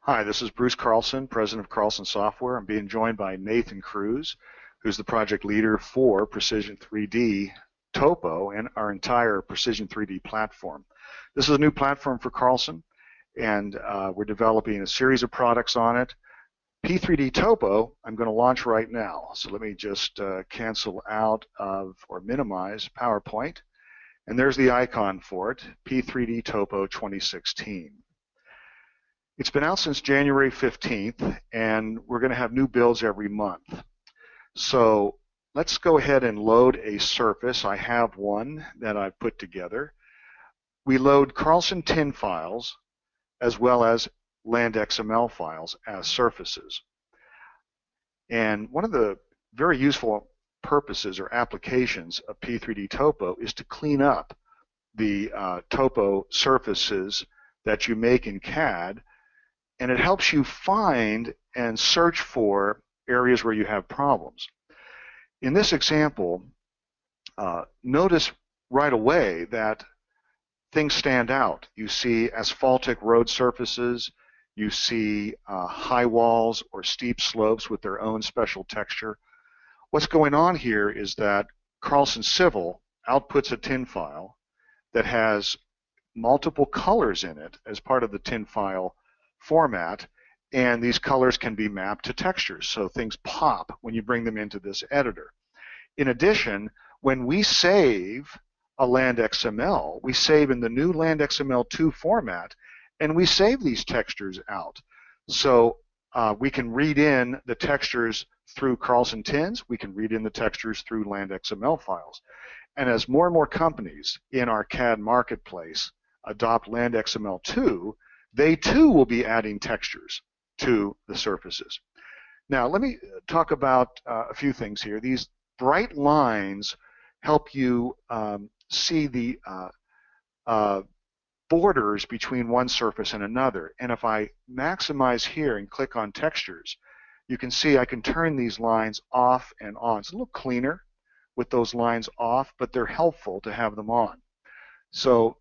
Hi, this is Bruce Carlson, president of Carlson Software. I'm being joined by Nathan Cruz, who's the project leader for Precision 3D Topo and our entire Precision 3D platform. This is a new platform for Carlson, and we're developing a series of products on it. P3D Topo, I'm going to launch right now. So let me just cancel out of or minimize PowerPoint. And there's the icon for it, P3D Topo 2016. It's been out since January 15th, and we're going to have new builds every month. So let's go ahead and load a surface. I have one that I've put together. We load Carlson tin files as well as land XML files as surfaces. And one of the very useful purposes or applications of P3D Topo is to clean up the topo surfaces that you make in CAD, and it helps you find and search for areas where you have problems. In this example, notice right away that things stand out. You see asphaltic road surfaces, you see high walls or steep slopes with their own special texture. What's going on here is that Carlson Civil outputs a tin file that has multiple colors in it as part of the tin file format, and these colors can be mapped to textures, so things pop when you bring them into this editor. In addition, when we save a land XML, we save in the new land XML2 format, and we save these textures out. So we can read in the textures through Carlson tins, we can read in the textures through land XML files. And as more and more companies in our CAD marketplace adopt land XML2, they too will be adding textures to the surfaces. Now let me talk about a few things here. These bright lines help you see the borders between one surface and another. And if I maximize here and click on textures, you can see I can turn these lines off and on. It's a little cleaner with those lines off, but they're helpful to have them on. So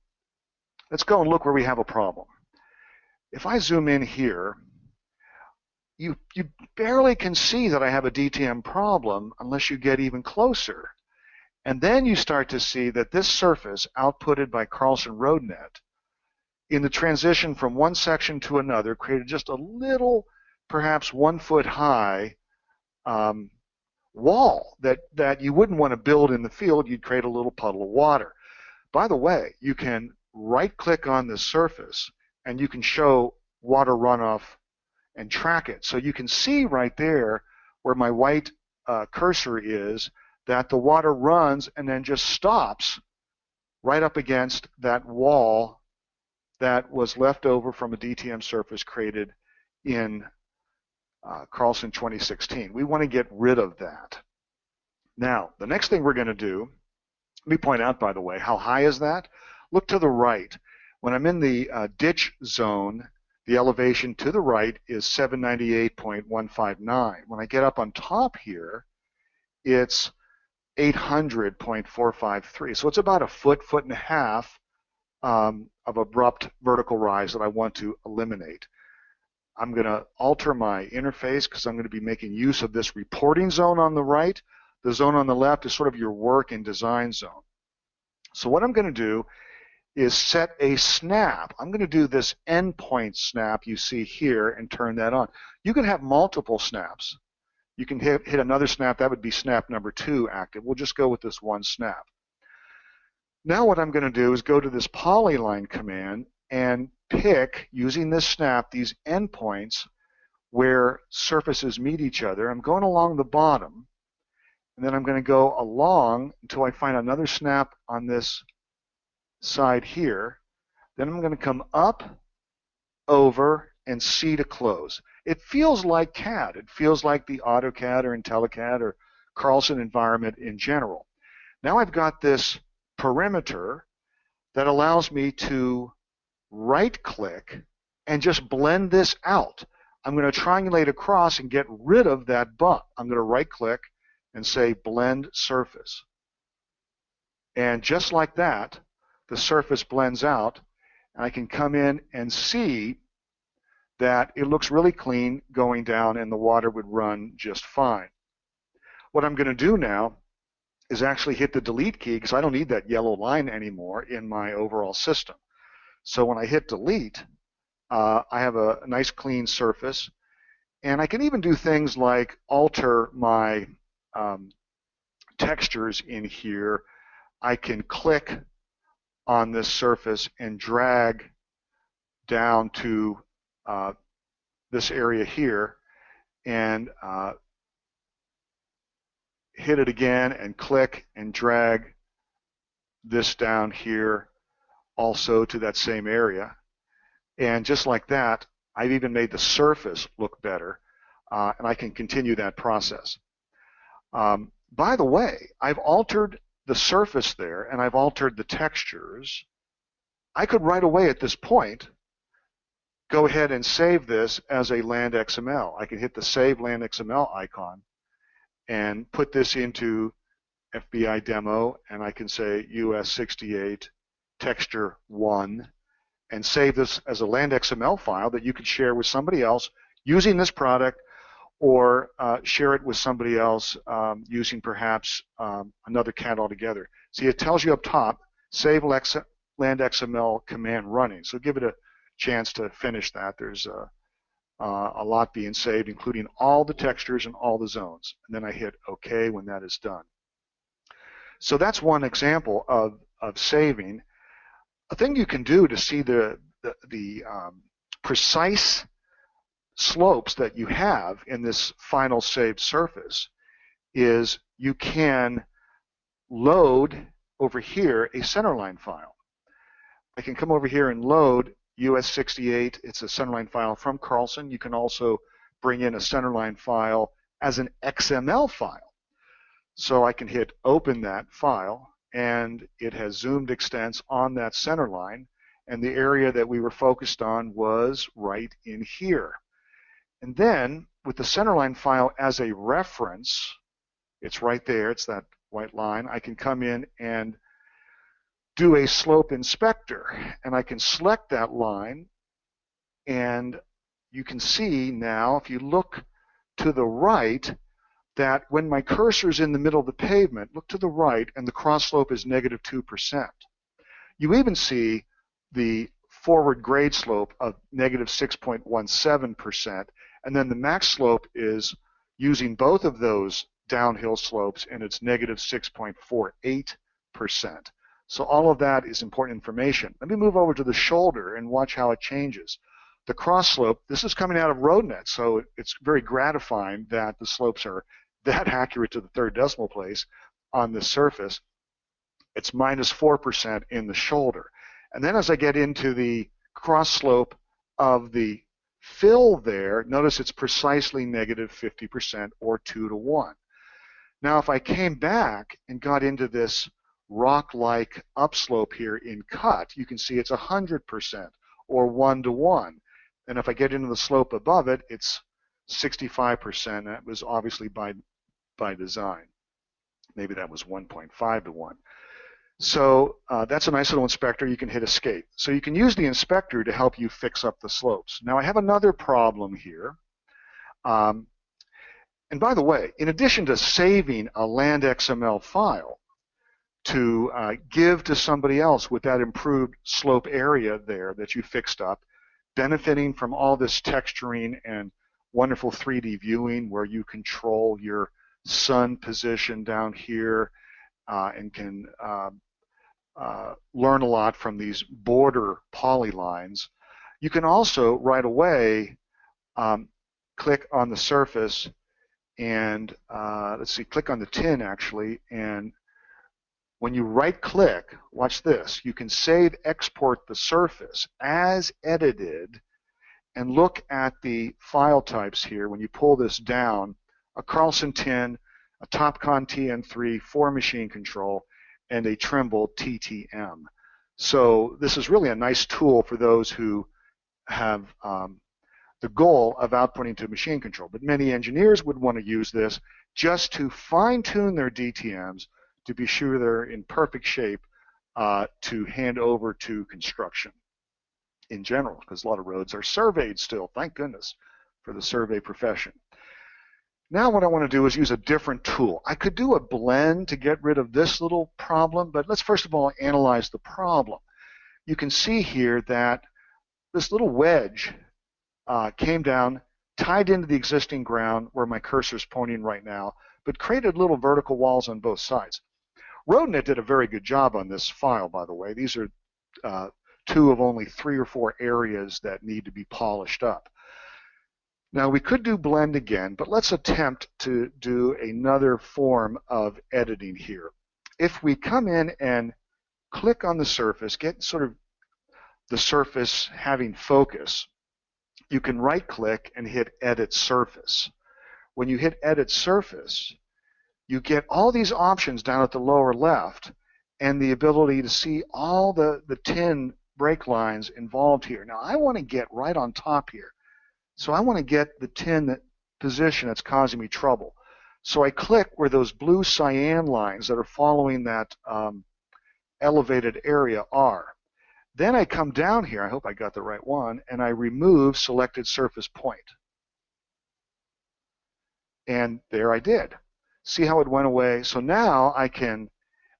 let's go and look where we have a problem. If I zoom in here, you barely can see that I have a DTM problem unless you get even closer. And then you start to see that this surface outputted by Carlson RoadNet in the transition from one section to another created just a little, perhaps 1 foot high wall that you wouldn't want to build in the field. You'd create a little puddle of water. By the way, you can right click on this surface and you can show water runoff and track it. So you can see right there where my white cursor is that the water runs and then just stops right up against that wall that was left over from a DTM surface created in Carlson 2016. We want to get rid of that. Now, the next thing we're going to do, let me point out, by the way, how high is that? Look to the right. When I'm in the ditch zone, the elevation to the right is 798.159. When I get up on top here, it's 800.453. So it's about a foot, foot and a half of abrupt vertical rise that I want to eliminate. I'm going to alter my interface because I'm going to be making use of this reporting zone on the right. The zone on the left is sort of your work and design zone. So what I'm going to do is set a snap. I'm going to do this endpoint snap you see here and turn that on. You can have multiple snaps. You can hit another snap. That would be snap number 2 active. We'll just go with this one snap. Now what I'm going to do is go to this polyline command and pick, using this snap, these endpoints where surfaces meet each other. I'm going along the bottom, and then I'm going to go along until I find another snap on this side here. Then I'm going to come up, over, and C to close. It feels like CAD. It feels like the AutoCAD or IntelliCAD or Carlson environment in general. Now I've got this perimeter that allows me to right-click and just blend this out. I'm going to triangulate across and get rid of that bump. I'm going to right-click and say Blend Surface. And just like that, the surface blends out, and I can come in and see that it looks really clean going down and the water would run just fine. What I'm going to do now is actually hit the delete key because I don't need that yellow line anymore in my overall system. So when I hit delete, I have a nice clean surface, and I can even do things like alter my textures in here. I can click on this surface and drag down to this area here and hit it again and click and drag this down here also to that same area. And just like that, I've even made the surface look better, and I can continue that process. By the way, I've altered the surface there and I've altered the textures. I could right away at this point go ahead and save this as a land XML. I can hit the Save Land XML icon and put this into FBI demo, and I can say US 68 texture 1 and save this as a land XML file that you could share with somebody else using this product, or share it with somebody else using perhaps another CAD altogether. See, it tells you up top, Save Land XML command running. So give it a chance to finish that. There's a lot being saved, including all the textures and all the zones. And then I hit OK when that is done. So that's one example of saving. A thing you can do to see the precise slopes that you have in this final saved surface is you can load over here a centerline file. I can come over here and load US 68. It's a centerline file from Carlson. You can also bring in a centerline file as an XML file. So I can hit open that file, and it has zoomed extents on that centerline, and the area that we were focused on was right in here. And then with the centerline file as a reference, it's right there, it's that white line, I can come in and do a slope inspector, and I can select that line, and you can see now, if you look to the right, that when my cursor is in the middle of the pavement, look to the right, and the cross slope is -2%. You even see the forward grade slope of -6.17%, and then the max slope is using both of those downhill slopes, and it's -6.48%. So all of that is important information. Let me move over to the shoulder and watch how it changes. The cross slope, this is coming out of RoadNet, so it's very gratifying that the slopes are that accurate to the third decimal place on the surface. It's -4% in the shoulder. And then as I get into the cross slope of the fill there, notice it's precisely -50% or 2 to 1. Now if I came back and got into this rock-like upslope here in cut, you can see it's 100% or 1 to 1. And if I get into the slope above it, it's 65%. That was obviously by design. Maybe that was 1.5 to 1. So that's a nice little inspector. You can hit escape. So you can use the inspector to help you fix up the slopes. Now I have another problem here. And by the way, in addition to saving a land XML file to give to somebody else with that improved slope area there that you fixed up, benefiting from all this texturing and wonderful 3D viewing where you control your sun position down here and can learn a lot from these border polylines. You can also right away click on the surface and let's see, click on the tin actually, and when you right click, watch this, you can save export the surface as edited and look at the file types here. When you pull this down, a Carlson tin, a Topcon TN3 for machine control, and a Trimble TTM. So this is really a nice tool for those who have the goal of outputting to machine control. But many engineers would want to use this just to fine-tune their DTMs to be sure they're in perfect shape to hand over to construction. in general, because a lot of roads are surveyed still, thank goodness for the survey profession. Now what I want to do is use a different tool. I could do a blend to get rid of this little problem, but let's first of all analyze the problem. You can see here that this little wedge came down, tied into the existing ground where my cursor is pointing right now, but created little vertical walls on both sides. RoadNet did a very good job on this file, by the way. These are two of only 3 or 4 areas that need to be polished up. Now we could do blend again, but let's attempt to do another form of editing here. If we come in and click on the surface, get sort of the surface having focus, you can right click and hit Edit Surface. When you hit Edit Surface, you get all these options down at the lower left and the ability to see all the tin brake lines involved here. Now I want to get right on top here. So I want to get the tin position that's causing me trouble. So I click where those blue cyan lines that are following that elevated area are. Then I come down here, I hope I got the right one, and I remove selected surface point. And there I did. See how it went away? So now I can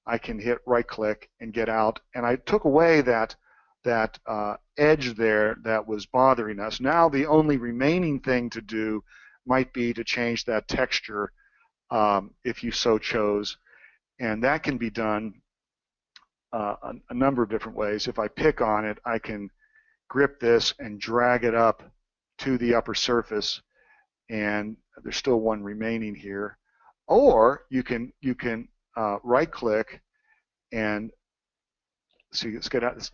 hit right click and get out, and I took away that edge there that was bothering us. Now the only remaining thing to do might be to change that texture if you so chose, and that can be done a number of different ways. If I pick on it, I can grip this and drag it up to the upper surface, and there's still one remaining here. Or you can right click and see,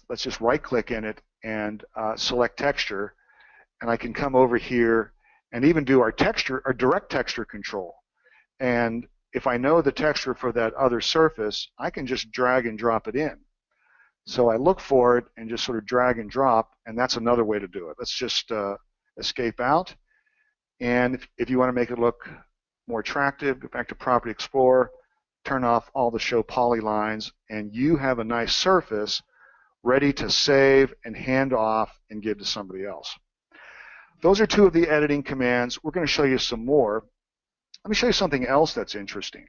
let's just right click in it and select texture, and I can come over here and even do our direct texture control. And if I know the texture for that other surface, I can just drag and drop it in. So I look for it and just sort of drag and drop, and that's another way to do it. Let's just escape out. And if you want to make it look more attractive, go back to Property Explorer, turn off all the Show Polylines, and you have a nice surface ready to save and hand off and give to somebody else. Those are 2 of the editing commands. We're going to show you some more. Let me show you something else that's interesting.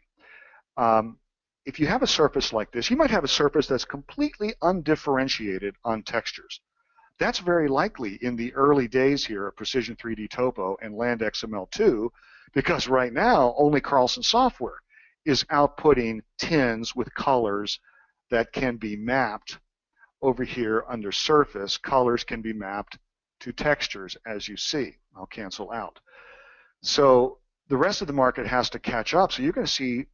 If you have a surface like this, you might have a surface that's completely undifferentiated on textures. That's very likely in the early days here of Precision 3D Topo and Land XML2, because right now only Carlson software is outputting tins with colors that can be mapped over here under surface. Colors can be mapped to textures, as you see. I'll cancel out. So the rest of the market has to catch up. So you're going to see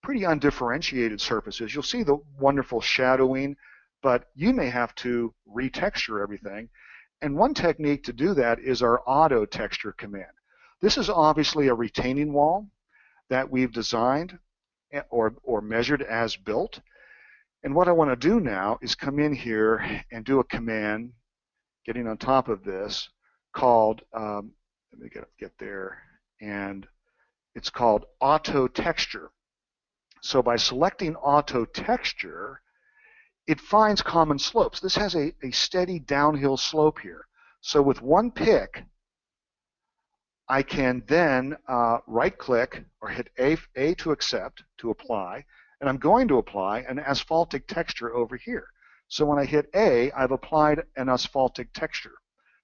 pretty undifferentiated surfaces. You'll see the wonderful shadowing, but you may have to retexture everything. And one technique to do that is our auto texture command. This is obviously a retaining wall that we've designed or measured as built. And what I want to do now is come in here and do a command, getting on top of this, called, let me get there, and it's called Auto Texture. So by selecting Auto Texture, it finds common slopes. This has a steady downhill slope here. So with one pick, I can then right-click or hit A to accept, to apply, and I'm going to apply an asphaltic texture over here. So when I hit A, I've applied an asphaltic texture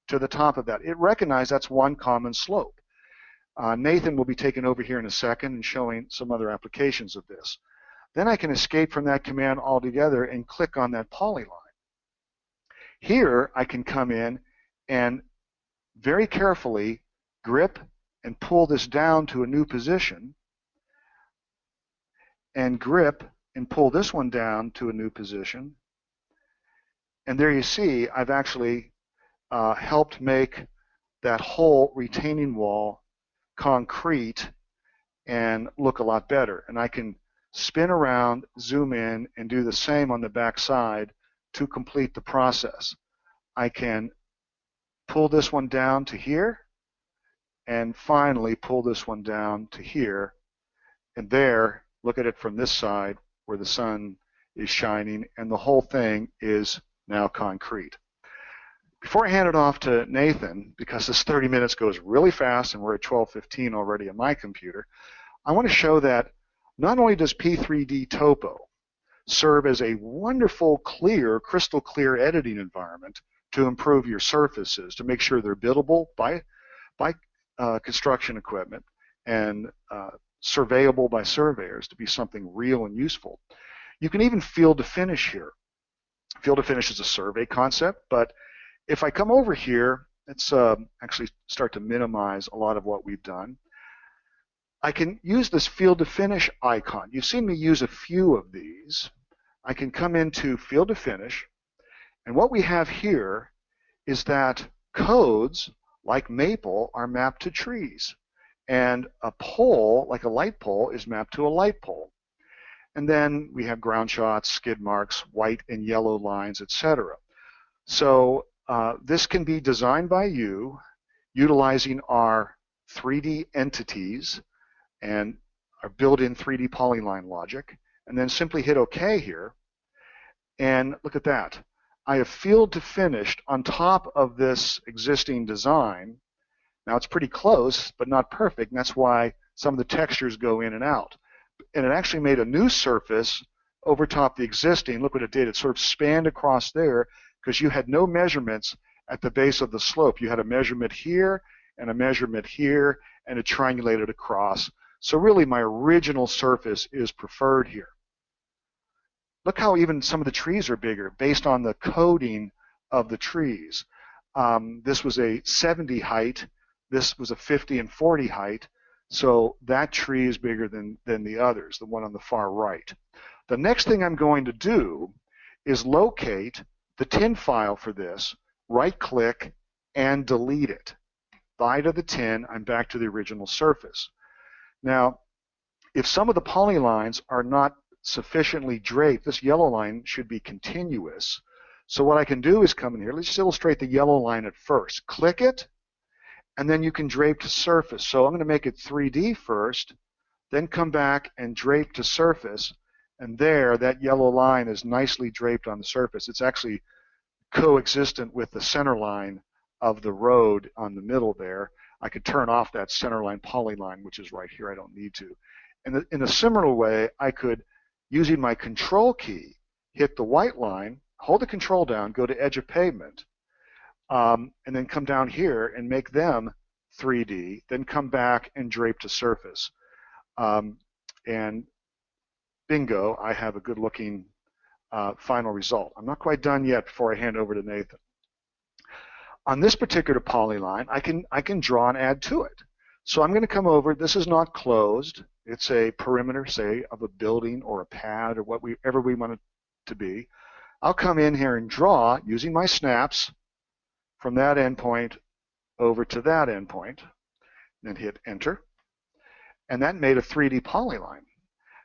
to the top of that. It recognizes that's one common slope. Nathan will be taken over here in a second and showing some other applications of this. Then I can escape from that command altogether and click on that polyline. Here I can come in and very carefully grip and pull this down to a new position, and grip and pull this one down to a new position. And there you see I've actually helped make that whole retaining wall concrete and look a lot better. And I can spin around, zoom in, and do the same on the back side to complete the process. I can pull this one down to here, and finally pull this one down to here, and there, look at it from this side where the sun is shining, and the whole thing is now concrete. Before I hand it off to Nathan, because this 30 minutes goes really fast and we're at 12:15 already on my computer, I want to show that not only does P3D Topo serve as a wonderful, clear, crystal clear editing environment to improve your surfaces, to make sure they're buildable by construction equipment and surveyable by surveyors to be something real and useful. You can even field to finish here. Field to finish is a survey concept, but if I come over here, let's actually start to minimize a lot of what we've done. I can use this field to finish icon. You've seen me use a few of these. I can come into field to finish, and what we have here is that codes like maple are mapped to trees, and a pole, like a light pole, is mapped to a light pole. And then we have ground shots, skid marks, white and yellow lines, etc. So this can be designed by you utilizing our 3D entities and our built-in 3D polyline logic, and then simply hit OK here. And look at that. I have field to finished on top of this existing design. Now it's pretty close, but not perfect, and that's why some of the textures go in and out. And it actually made a new surface over top the existing. Look what it did. It sort of spanned across there because you had no measurements at the base of the slope. You had a measurement here and a measurement here, and it triangulated across. So really my original surface is preferred here. Look how even some of the trees are bigger based on the coding of the trees. This was a 70 height. This was a 50 and 40 height. So that tree is bigger than the others, the one on the far right. The next thing I'm going to do is locate the tin file for this, right-click, and delete it. Bind to the tin, I'm back to the original surface. Now, if some of the polylines are not sufficiently draped, this yellow line should be continuous. So what I can do is come in here. Let's just illustrate the yellow line at first. Click it, and then you can drape to surface. So I'm going to make it 3D first, then come back and drape to surface, and there, that yellow line is nicely draped on the surface. It's actually coexistent with the center line of the road on the middle there. I could turn off that center line polyline, which is right here. I don't need to. And in a similar way, I could, using my control key, hit the white line, hold the control down, go to edge of pavement, and then come down here and make them 3D, then come back and drape to surface. And bingo, I have a good looking final result. I'm not quite done yet before I hand over to Nathan. On this particular polyline, I can draw and add to it. So I'm going to come over. This is not closed. It's a perimeter, say, of a building or a pad or whatever we want it to be. I'll come in here and draw using my snaps from that endpoint over to that endpoint, then hit enter. And that made a 3D polyline.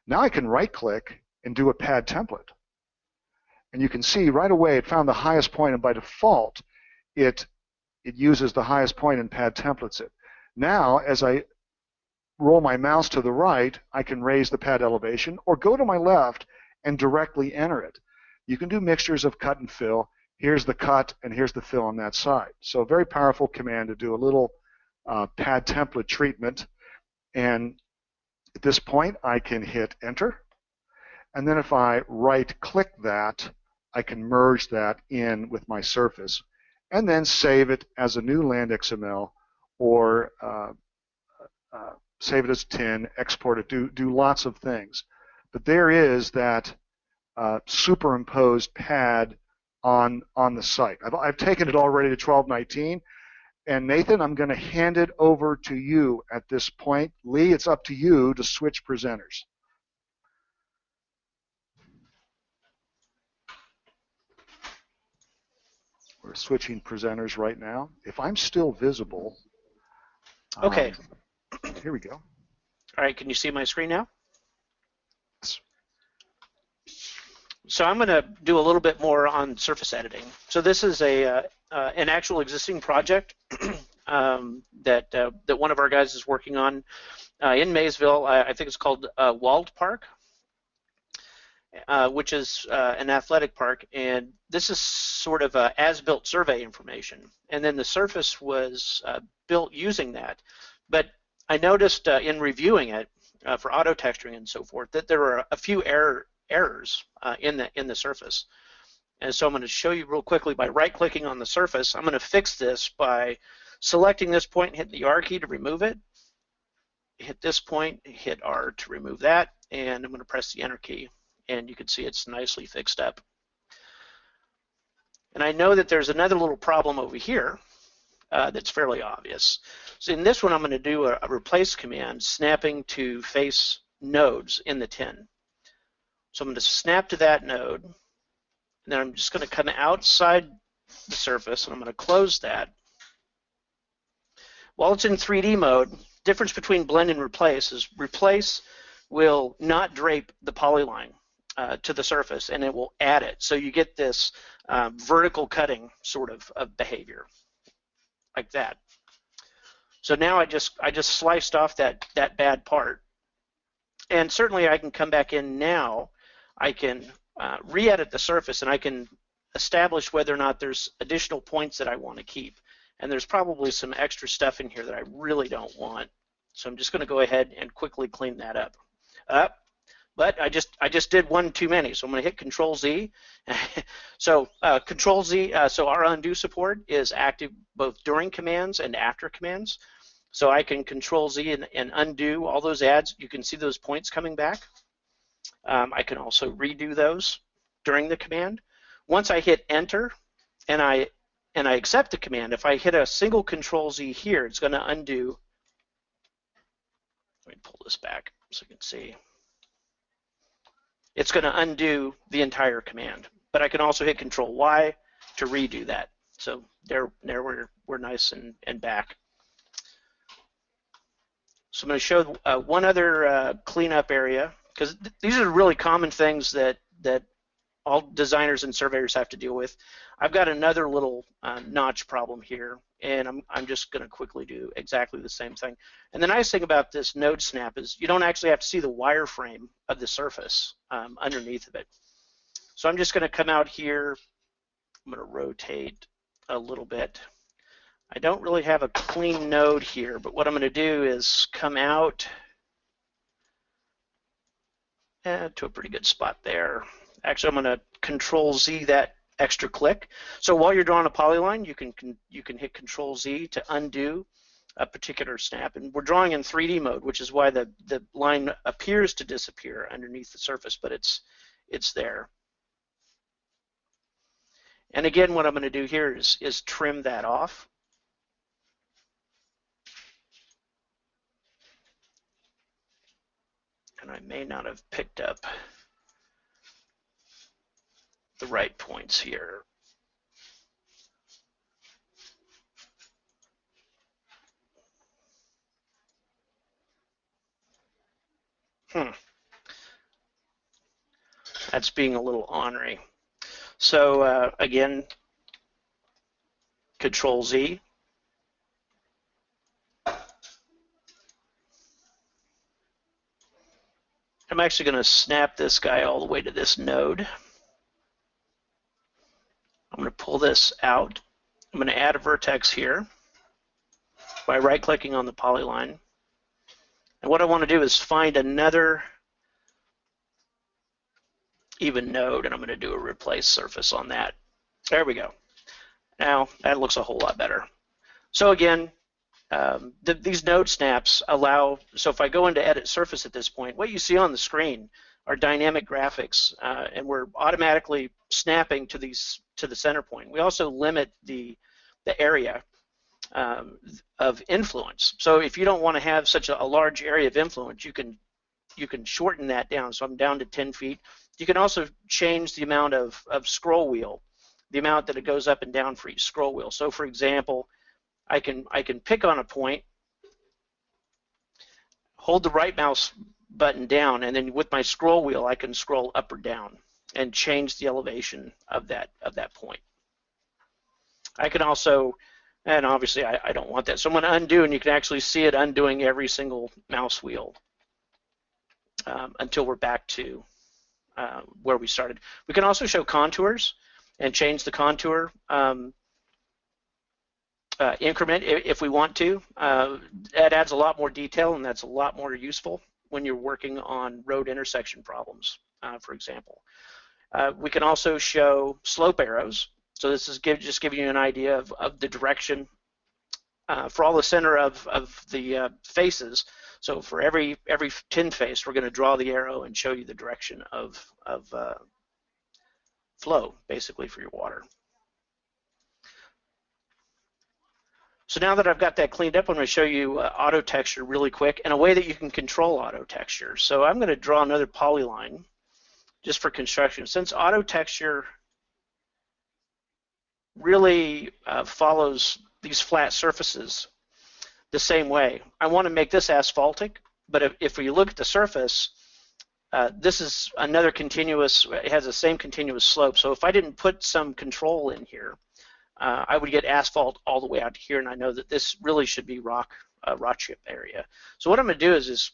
Now I can right-click and do a pad template. And you can see right away it found the highest point, and by default, it uses the highest point and pad templates it. Now, as I roll my mouse to the right, I can raise the pad elevation or go to my left and directly enter it. You can do mixtures of cut and fill. Here's the cut, and here's the fill on that side. So a very powerful command to do a little pad template treatment. And at this point, I can hit enter. And then if I right-click that, I can merge that in with my surface and then save it as a new land XML or save it as TIN, export it, do lots of things. But there is that superimposed pad on the site. I've taken it already to 1219. And Nathan, I'm going to hand it over to you at this point. Lee, it's up to you to switch presenters. We're switching presenters right now. If I'm still visible. Okay. Here we go. All right, can you see my screen now? Yes. So I'm going to do a little bit more on surface editing. So this is an actual existing project that one of our guys is working on in Maysville. I think it's called Walled Park. which is an athletic park, and this is sort of as-built survey information. And then the surface was built using that. But I noticed in reviewing it for auto texturing and so forth that there were a few errors in the surface. And so I'm going to show you real quickly by right-clicking on the surface. I'm going to fix this by selecting this point and hitting the R key to remove it. Hit this point, hit R to remove that, and I'm going to press the Enter key. And you can see it's nicely fixed up. And I know that there's another little problem over here that's fairly obvious. So in this one, I'm going to do a replace command, snapping to face nodes in the tin. So I'm going to snap to that node, and then I'm just going to come outside the surface, and I'm going to close that. While it's in 3D mode, difference between blend and replace is replace will not drape the polyline to the surface, and it will add it. So you get this vertical cutting sort of behavior, like that. So now I just sliced off that bad part, and certainly I can come back in now. I can re-edit the surface, and I can establish whether or not there's additional points that I want to keep. And there's probably some extra stuff in here that I really don't want. So I'm just going to go ahead and quickly clean that up. But I just did one too many, so I'm going to hit Control Z. So Control Z. So our undo support is active both during commands and after commands. So I can Control Z and undo all those adds. You can see those points coming back. I can also redo those during the command. Once I hit Enter and I accept the command, if I hit a single Control Z here, it's going to undo. Let me pull this back so you can see. It's going to undo the entire command. But I can also hit Control Y to redo that. So there we're nice and back. So I'm going to show one other cleanup area, because these are really common things that all designers and surveyors have to deal with. I've got another little notch problem here, and I'm just going to quickly do exactly the same thing. And the nice thing about this node snap is you don't actually have to see the wireframe of the surface underneath of it. So I'm just going to come out here. I'm going to rotate a little bit. I don't really have a clean node here, but what I'm going to do is come out to a pretty good spot there. Actually, I'm going to Control Z that extra click. So while you're drawing a polyline, you can hit Control Z to undo a particular snap. And we're drawing in 3D mode, which is why the line appears to disappear underneath the surface, but it's there. And again, what I'm going to do here is trim that off. And I may not have picked up the right points here. That's being a little ornery. So again, Control Z. I'm actually going to snap this guy all the way to this node. I'm going to pull this out. I'm going to add a vertex here by right-clicking on the polyline. And what I want to do is find another even node, and I'm going to do a replace surface on that. There we go. Now that looks a whole lot better. So again, these node snaps allow, so if I go into edit surface at this point, what you see on the screen are dynamic graphics, and we're automatically snapping to the center point. We also limit the area of influence. So if you don't want to have such a large area of influence, you can shorten that down. So I'm down to 10 feet. You can also change the amount of scroll wheel, the amount that it goes up and down for each scroll wheel. So for example, I can pick on a point, hold the right mouse button down, and then with my scroll wheel I can scroll up or down and change the elevation of that point. I can also, and obviously I don't want that, so I'm going to undo, and you can actually see it undoing every single mouse wheel until we're back to where we started. We can also show contours and change the contour increment if we want to. That adds a lot more detail, and that's a lot more useful when you're working on road intersection problems, for example. We can also show slope arrows. So this is just giving you an idea of the direction for all the center of the faces. So for every tin face, we're going to draw the arrow and show you the direction of flow, basically, for your water. So now that I've got that cleaned up, I'm going to show you auto texture really quick and a way that you can control auto texture. So I'm going to draw another polyline just for construction. Since auto texture really follows these flat surfaces the same way, I want to make this asphaltic, but if we look at the surface, this is another continuous, it has the same continuous slope. So if I didn't put some control in here, I would get asphalt all the way out to here, and I know that this really should be rock chip area. So what I'm going to do is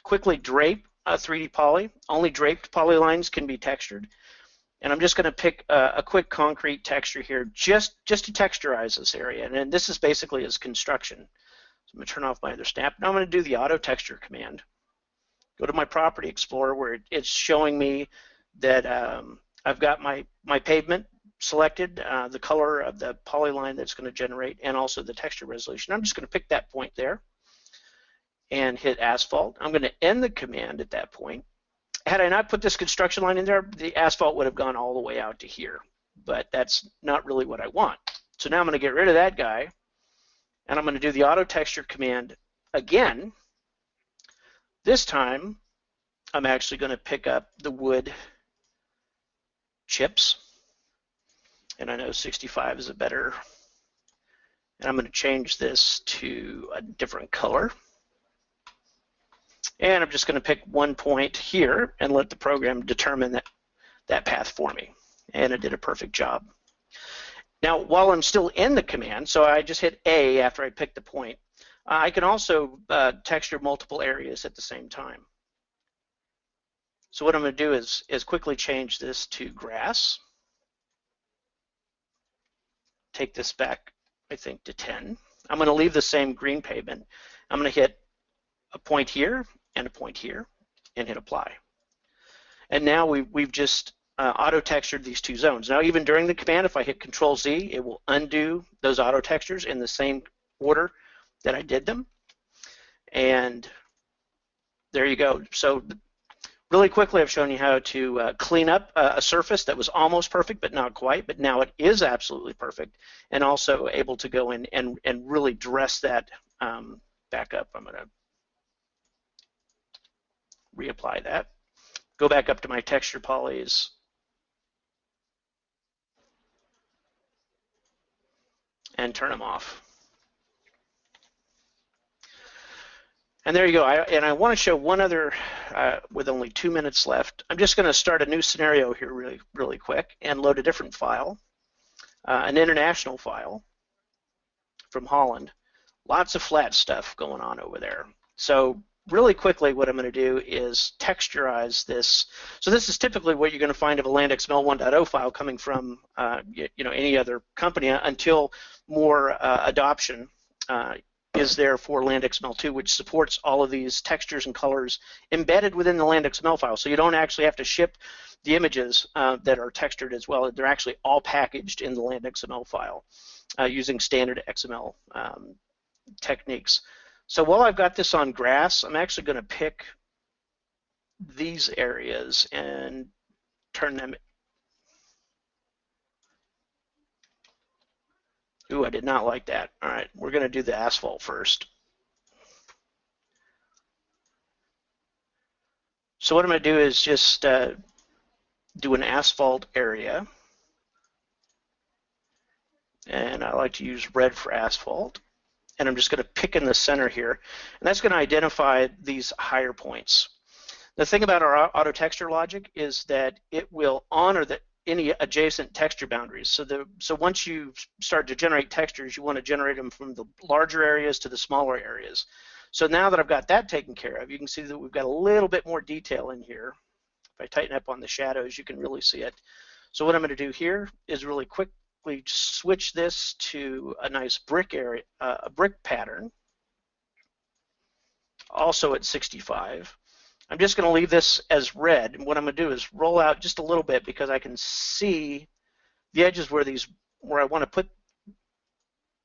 quickly drape a 3D poly. Only draped polylines can be textured. And I'm just going to pick a quick concrete texture here just to texturize this area. And then this is basically as construction. So I'm going to turn off my other snap. Now I'm going to do the auto texture command. Go to my property explorer where it's showing me that I've got my pavement selected, the color of the polyline that's going to generate, and also the texture resolution. I'm just going to pick that point there and hit asphalt. I'm going to end the command at that point. Had I not put this construction line in there, the asphalt would have gone all the way out to here, but that's not really what I want. So now I'm going to get rid of that guy, and I'm going to do the auto texture command again. This time, I'm actually going to pick up the wood chips, and I know 65 is a better, and I'm going to change this to a different color. And I'm just going to pick one point here and let the program determine that path for me. And it did a perfect job. Now, while I'm still in the command, so I just hit A after I picked the point, I can also texture multiple areas at the same time. So what I'm going to do is quickly change this to grass. Take this back, I think, to 10. I'm going to leave the same green pavement. I'm going to hit a point here and a point here and hit apply. And now we've just auto textured these two zones. Now even during the command, if I hit Control Z, it will undo those auto textures in the same order that I did them. And there you go. So really quickly, I've shown you how to clean up a surface that was almost perfect but not quite, but now it is absolutely perfect, and also able to go in and really dress that back up. I'm going to reapply that. Go back up to my texture polys. And turn them off. And there you go. I want to show one other, with only 2 minutes left. I'm just going to start a new scenario here really quick and load a different file, an international file from Holland. Lots of flat stuff going on over there. So really quickly, what I'm going to do is texturize this. So this is typically what you're going to find of a LandXML 1.0 file coming from any other company until more adoption is there for LandXML 2, which supports all of these textures and colors embedded within the LandXML file. So you don't actually have to ship the images that are textured as well. They're actually all packaged in the LandXML file using standard XML techniques. So while I've got this on grass, I'm actually going to pick these areas and turn them. Ooh, I did not like that. All right, we're going to do the asphalt first. So what I'm going to do is just do an asphalt area. And I like to use red for asphalt. And I'm just going to pick in the center here, and that's going to identify these higher points. The thing about our auto texture logic is that it will honor any adjacent texture boundaries. So once you start to generate textures, you want to generate them from the larger areas to the smaller areas. So now that I've got that taken care of, you can see that we've got a little bit more detail in here. If If I tighten up on the shadows, you can really see it. So what I'm going to do here is really quickly switch this to a nice brick area, a brick pattern, also at 65. I'm just going to leave this as red, and what I'm going to do is roll out just a little bit because I can see the edges where I want to put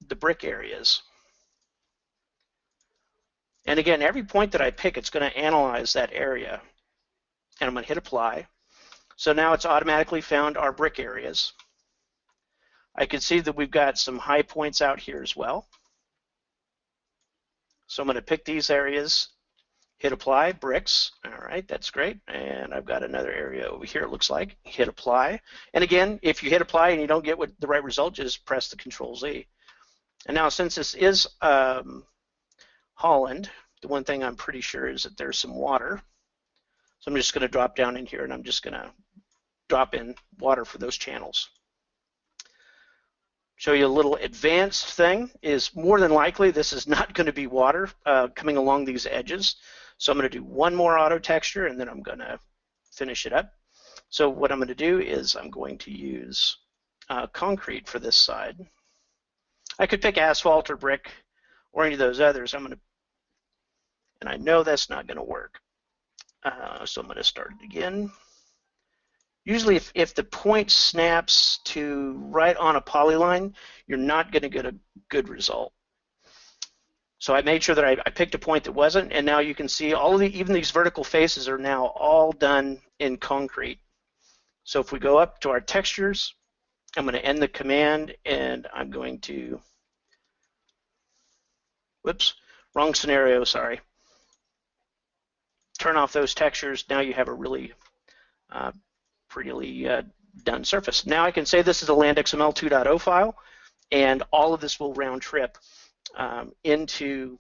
the brick areas. And again, every point that I pick, it's going to analyze that area. And I'm going to hit apply. So now it's automatically found our brick areas. I can see that we've got some high points out here as well. So I'm going to pick these areas, hit apply, bricks. All right, that's great. And I've got another area over here, it looks like. Hit apply. And again, if you hit apply and you don't get the right result, just press the Control-Z. And now since this is Holland, the one thing I'm pretty sure is that there's some water. So I'm just going to drop down in here and I'm just going to drop in water for those channels. Show you a little advanced thing is more than likely this is not going to be water coming along these edges. So I'm going to do one more auto texture and then I'm going to finish it up. So what I'm going to do is I'm going to use concrete for this side. I could pick asphalt or brick or any of those others. And I know that's not going to work. So I'm going to start it again. Usually if the point snaps to right on a polyline, you're not going to get a good result. So I made sure that I picked a point that wasn't, and now you can see all of even these vertical faces are now all done in concrete. So if we go up to our textures, I'm going to end the command and I'm going to, whoops, wrong scenario, sorry. Turn off those textures. Now you have a really pretty done surface. Now I can say this is a LandXML 2.0 file, and all of this will round trip into,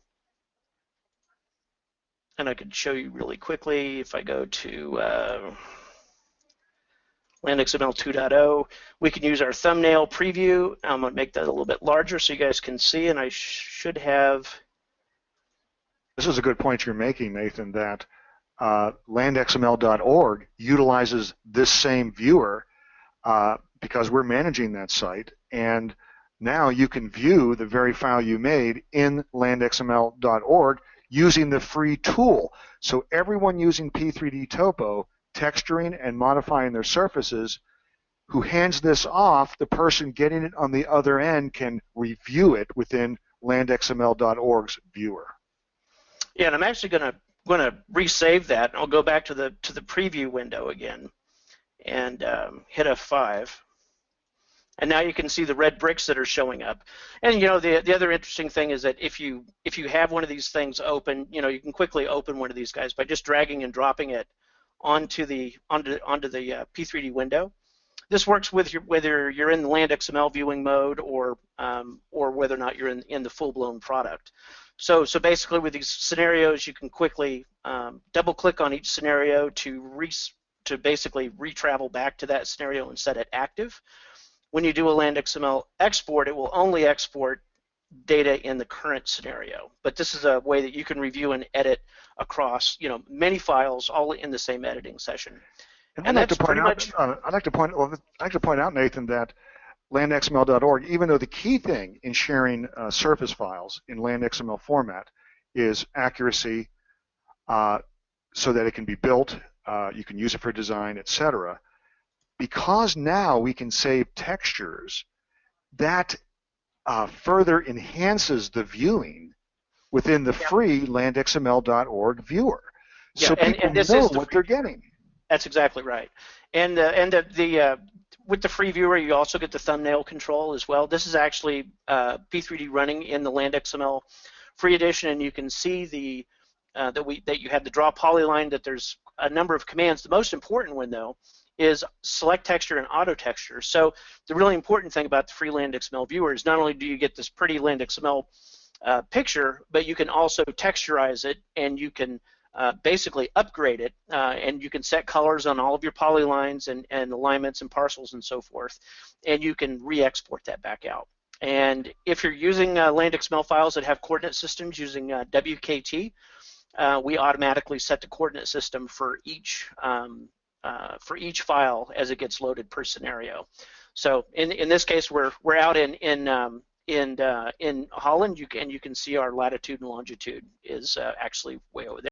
and I could show you really quickly if I go to LandXML 2.0, we can use our thumbnail preview. I'm going to make that a little bit larger so you guys can see, and I should have. This is a good point you're making, Nathan, that landxml.org utilizes this same viewer because we're managing that site, and now you can view the very file you made in landxml.org using the free tool. So everyone using P3D Topo, texturing and modifying their surfaces, who hands this off, the person getting it on the other end can review it within landxml.org's viewer. Yeah, and I'm actually going to resave that. I'll go back to the preview window again and hit F5. And now you can see the red bricks that are showing up. And you know the other interesting thing is that if you have one of these things open, you know you can quickly open one of these guys by just dragging and dropping it onto the P3D window. This works with whether you're in the LandXML viewing mode or whether or not you're in the full-blown product. So basically with these scenarios, you can quickly double-click on each scenario to basically retravel back to that scenario and set it active. When you do a LandXML export, it will only export data in the current scenario. But this is a way that you can review and edit across, you know, many files all in the same editing session. And I'd like to point out, Nathan, that landxml.org, even though the key thing in sharing surface files in landxml format is accuracy, so that it can be built, you can use it for design, etc. Because now we can save textures, that further enhances the viewing within the free landxml.org viewer. Yeah, so people know what they're getting. That's exactly right. And with the free viewer, you also get the thumbnail control as well. This is actually P3D running in the LandXML free edition, and you can see that you have the draw polyline, that there's a number of commands. The most important one, though, is select texture and auto texture. So the really important thing about the free LandXML viewer is not only do you get this pretty LandXML picture, but you can also texturize it, and you can basically upgrade it, and you can set colors on all of your polylines and alignments and parcels and so forth, and you can re-export that back out. And if you're using LandXML files that have coordinate systems using WKT, we automatically set the coordinate system for each for each file as it gets loaded per scenario. So in this case, we're out in Holland, you can see our latitude and longitude is actually way over there.